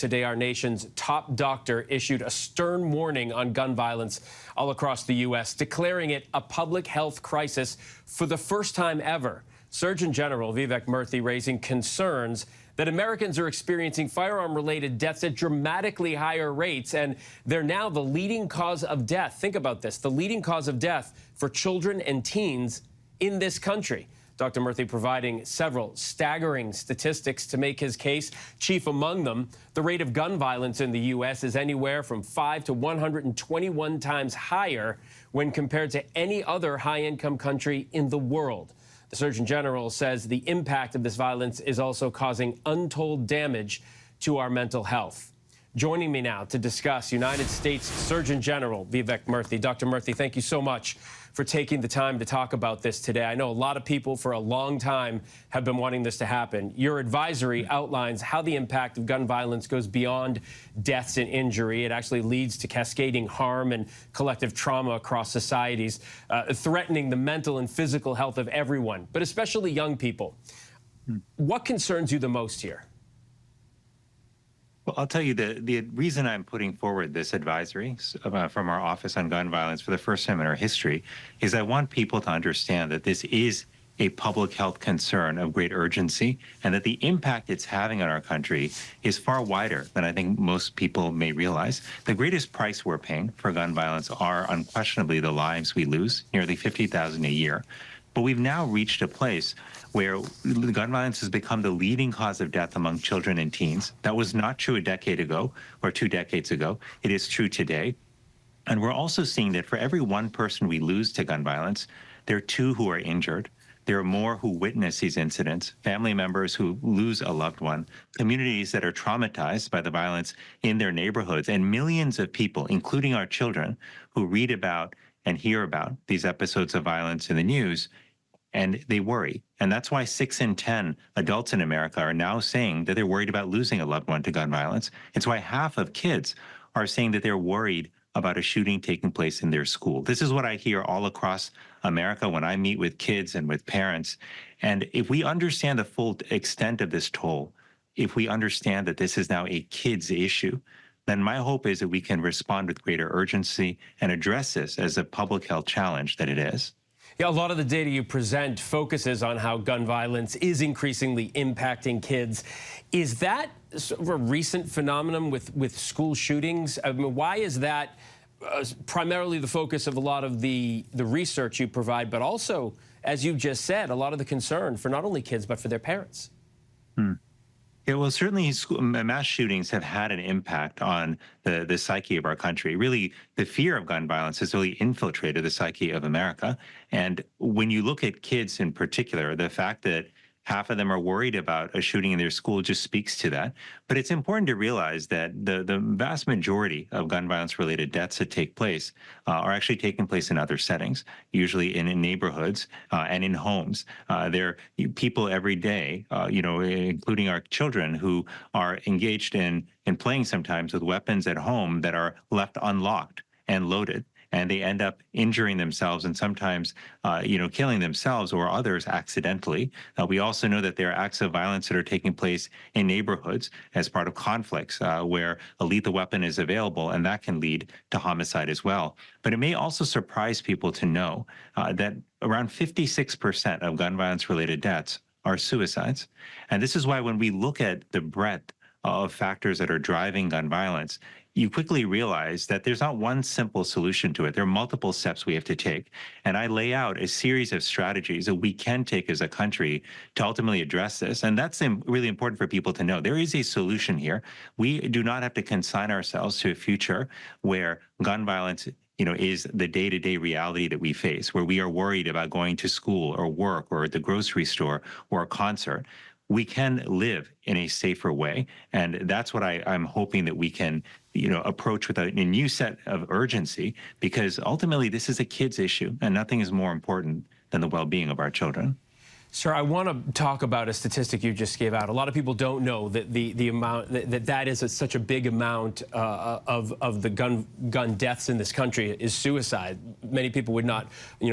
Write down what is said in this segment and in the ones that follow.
Today, our nation's top doctor issued a stern warning on gun violence all across the U.S., declaring it a public health crisis for the first time ever. Surgeon General Vivek Murthy raising concerns that Americans are experiencing firearm-related deaths at dramatically higher rates, and they're now the leading cause of death. Think about this, the leading cause of death for children and teens in this country. Dr. Murthy providing several staggering statistics to make his case. Chief among them, the rate of gun violence in the U.S. is anywhere from 5 to 121 times higher when compared to any other high-income country in the world. The Surgeon General says the impact of this violence is also causing untold damage to our mental health. Joining me now to discuss, United States Surgeon General Vivek Murthy. Dr. Murthy, thank you so much for taking the time to talk about this today. I know a lot of people for a long time have been wanting this to happen. Your advisory outlines how the impact of gun violence goes beyond deaths and injury. It actually leads to cascading harm and collective trauma across societies, threatening the mental and physical health of everyone, but especially young people. What concerns you the most here? Well, I'll tell you, the reason I'm putting forward this advisory from our Office on Gun Violence for the first time in our history is I want people to understand that this is a public health concern of great urgency, and that the impact it's having on our country is far wider than I think most people may realize. The greatest price we're paying for gun violence are unquestionably the lives we lose, nearly 50,000 a year. But we've now reached a place where gun violence has become the leading cause of death among children and teens. That was not true a decade ago or 2 decades ago. It is true today. And we're also seeing that for every one person we lose to gun violence, there are 2 who are injured. There are more who witness these incidents, family members who lose a loved one, communities that are traumatized by the violence in their neighborhoods, and millions of people, including our children, who read about and hear about these episodes of violence in the news, and they worry. And that's why 6 in 10 adults in America are now saying that they're worried about losing a loved one to gun violence. It's why half of kids are saying that they're worried about a shooting taking place in their school. This is what I hear all across America when I meet with kids and with parents. And if we understand the full extent of this toll, if we understand that this is now a kids issue, then my hope is that we can respond with greater urgency and address this as a public health challenge that it is. Yeah, a lot of the data you present focuses on how gun violence is increasingly impacting kids. Is that sort of a recent phenomenon with school shootings? I mean, why is that primarily the focus of a lot of the research you provide, but also, as you just said, a lot of the concern for not only kids, but for their parents? Yeah, well, certainly mass shootings have had an impact on the psyche of our country. Really, the fear of gun violence has really infiltrated the psyche of America. And when you look at kids in particular, the fact that half of them are worried about a shooting in their school just speaks to that. But it's important to realize that the vast majority of gun violence-related deaths that take place are actually taking place in other settings, usually in neighborhoods and in homes. There are people every day, including our children, who are engaged in playing sometimes with weapons at home that are left unlocked and loaded, and they end up injuring themselves and sometimes, killing themselves or others accidentally. We also know that there are acts of violence that are taking place in neighborhoods as part of conflicts where a lethal weapon is available, and that can lead to homicide as well. But it may also surprise people to know that around 56% of gun violence-related deaths are suicides. And this is why when we look at the breadth of factors that are driving gun violence, you quickly realize that there's not one simple solution to it. There are multiple steps we have to take. And I lay out a series of strategies that we can take as a country to ultimately address this. And that's really important for people to know. There is a solution here. We do not have to consign ourselves to a future where gun violence is the day-to-day reality that we face, where we are worried about going to school or work or the grocery store or a concert. We can live in a safer way. And that's what I'm hoping that we can, approach with a new set of urgency, because ultimately this is a kids issue and nothing is more important than the well-being of our children. Sir, I want to talk about a statistic you just gave out. A lot of people don't know that the amount that is such a big amount of the gun deaths in this country is suicide. Many people would not,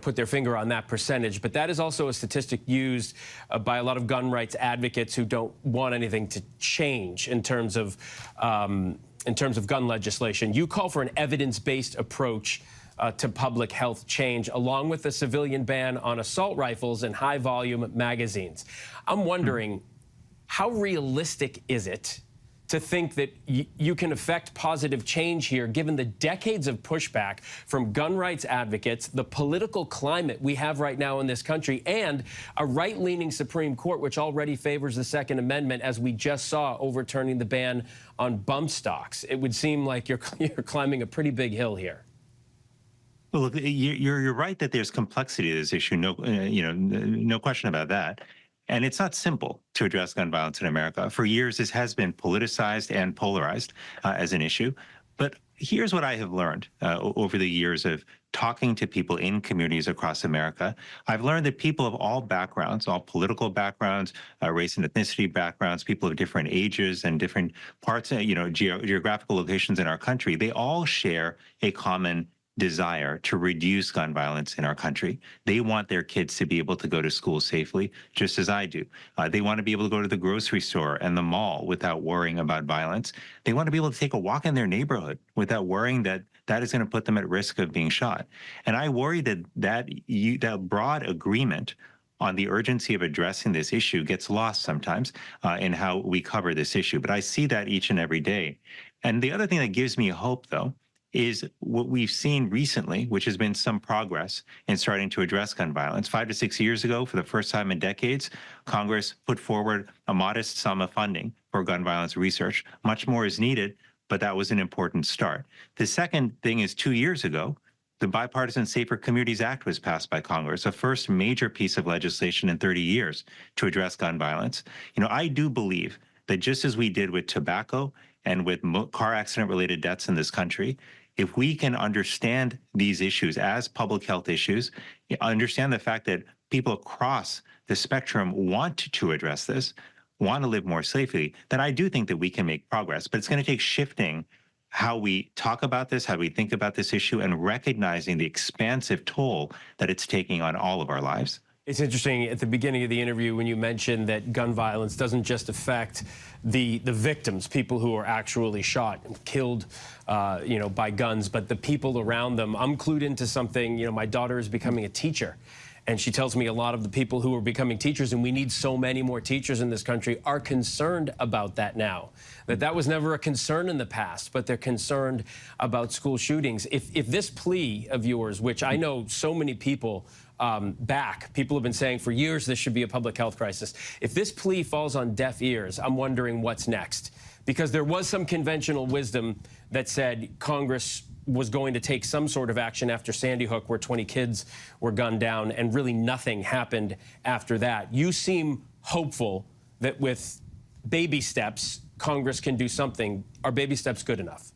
put their finger on that percentage, but that is also a statistic used by a lot of gun rights advocates who don't want anything to change in terms of gun legislation. You call for an evidence-based approach to public health change, along with a civilian ban on assault rifles and high-volume magazines. I'm wondering, how realistic is it to think that you can affect positive change here, given the decades of pushback from gun rights advocates, the political climate we have right now in this country, and a right-leaning Supreme Court which already favors the Second Amendment, as we just saw overturning the ban on bump stocks? It would seem like you're climbing a pretty big hill here. Well, look, you're right that there's complexity to this issue. No, no question about that. And it's not simple to address gun violence in America. For years, this has been politicized and polarized as an issue. But here's what I have learned over the years of talking to people in communities across America. I've learned that people of all backgrounds, all political backgrounds, race and ethnicity backgrounds, people of different ages and different parts, geographical locations in our country, they all share a common desire to reduce gun violence in our country. They want their kids to be able to go to school safely, just as I do. They want to be able to go to the grocery store and the mall without worrying about violence. They want to be able to take a walk in their neighborhood without worrying that that is going to put them at risk of being shot. And I worry that broad agreement on the urgency of addressing this issue gets lost sometimes in how we cover this issue. But I see that each and every day. And the other thing that gives me hope, though, is what we've seen recently, which has been some progress in starting to address gun violence. 5 to 6 years ago, for the first time in decades, Congress put forward a modest sum of funding for gun violence research. Much more is needed, but that was an important start. The second thing is 2 years ago, the Bipartisan Safer Communities Act was passed by Congress, the first major piece of legislation in 30 years to address gun violence. I do believe that just as we did with tobacco and with car accident-related deaths in this country, if we can understand these issues as public health issues, understand the fact that people across the spectrum want to address this, want to live more safely, then I do think that we can make progress. But it's going to take shifting how we talk about this, how we think about this issue, and recognizing the expansive toll that it's taking on all of our lives. It's interesting at the beginning of the interview when you mentioned that gun violence doesn't just affect the victims, people who are actually shot and killed, by guns, but the people around them. I'm clued into something. My daughter is becoming a teacher, and she tells me a lot of the people who are becoming teachers, and we need so many more teachers in this country, are concerned about that now. That was never a concern in the past, but they're concerned about school shootings. If this plea of yours, which I know so many people people have been saying for years this should be a public health crisis. If this plea falls on deaf ears, I'm wondering what's next. Because there was some conventional wisdom that said Congress was going to take some sort of action after Sandy Hook, where 20 kids were gunned down, and really nothing happened after that. You seem hopeful that with baby steps, Congress can do something. Are baby steps good enough?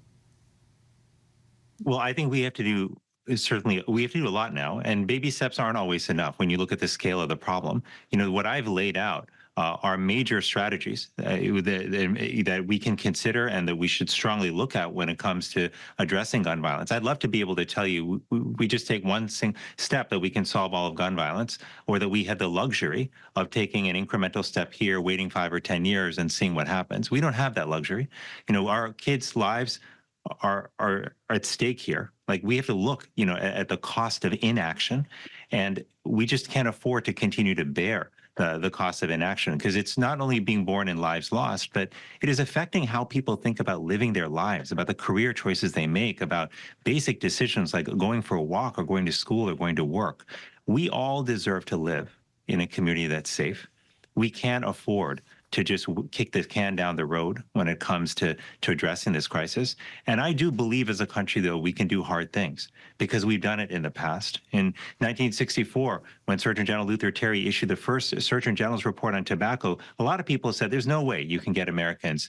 Well, I think we have to do a lot now, and baby steps aren't always enough when you look at the scale of the problem. What I've laid out are major strategies that we can consider and that we should strongly look at when it comes to addressing gun violence. I'd love to be able to tell you we just take one step that we can solve all of gun violence, or that we had the luxury of taking an incremental step here, waiting 5 or 10 years and seeing what happens. We don't have that luxury. Our kids' lives are at stake here. Like, we have to look, at the cost of inaction, and we just can't afford to continue to bear the cost of inaction, because it's not only being born in lives lost, but it is affecting how people think about living their lives, about the career choices they make, about basic decisions like going for a walk or going to school or going to work. We all deserve to live in a community that's safe. We can't afford to just kick the can down the road when it comes to addressing this crisis. And I do believe as a country, though, we can do hard things, because we've done it in the past. In 1964, when Surgeon General Luther Terry issued the first Surgeon General's report on tobacco, a lot of people said there's no way you can get Americans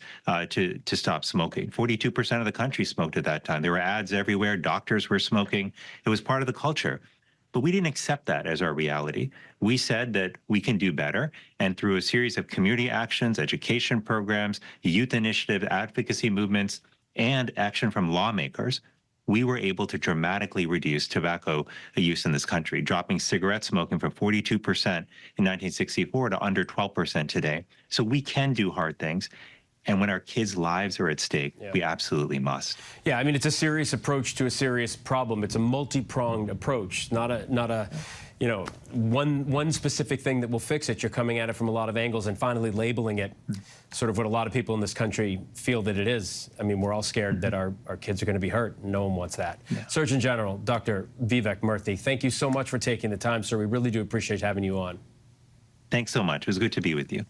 to stop smoking. 42% of the country smoked at that time. There were ads everywhere. Doctors were smoking. It was part of the culture. But we didn't accept that as our reality. We said that we can do better. And through a series of community actions, education programs, youth initiative, advocacy movements, and action from lawmakers, we were able to dramatically reduce tobacco use in this country, dropping cigarette smoking from 42% in 1964 to under 12% today. So we can do hard things. And when our kids' lives are at stake, we absolutely must. Yeah, I mean, it's a serious approach to a serious problem. It's a multi-pronged approach, not a you know, one specific thing that will fix it. You're coming at it from a lot of angles and finally labeling it sort of what a lot of people in this country feel that it is. I mean, we're all scared that our kids are going to be hurt. No one wants that. Yeah. Surgeon General Dr. Vivek Murthy, thank you so much for taking the time, sir. We really do appreciate having you on. Thanks so much. It was good to be with you.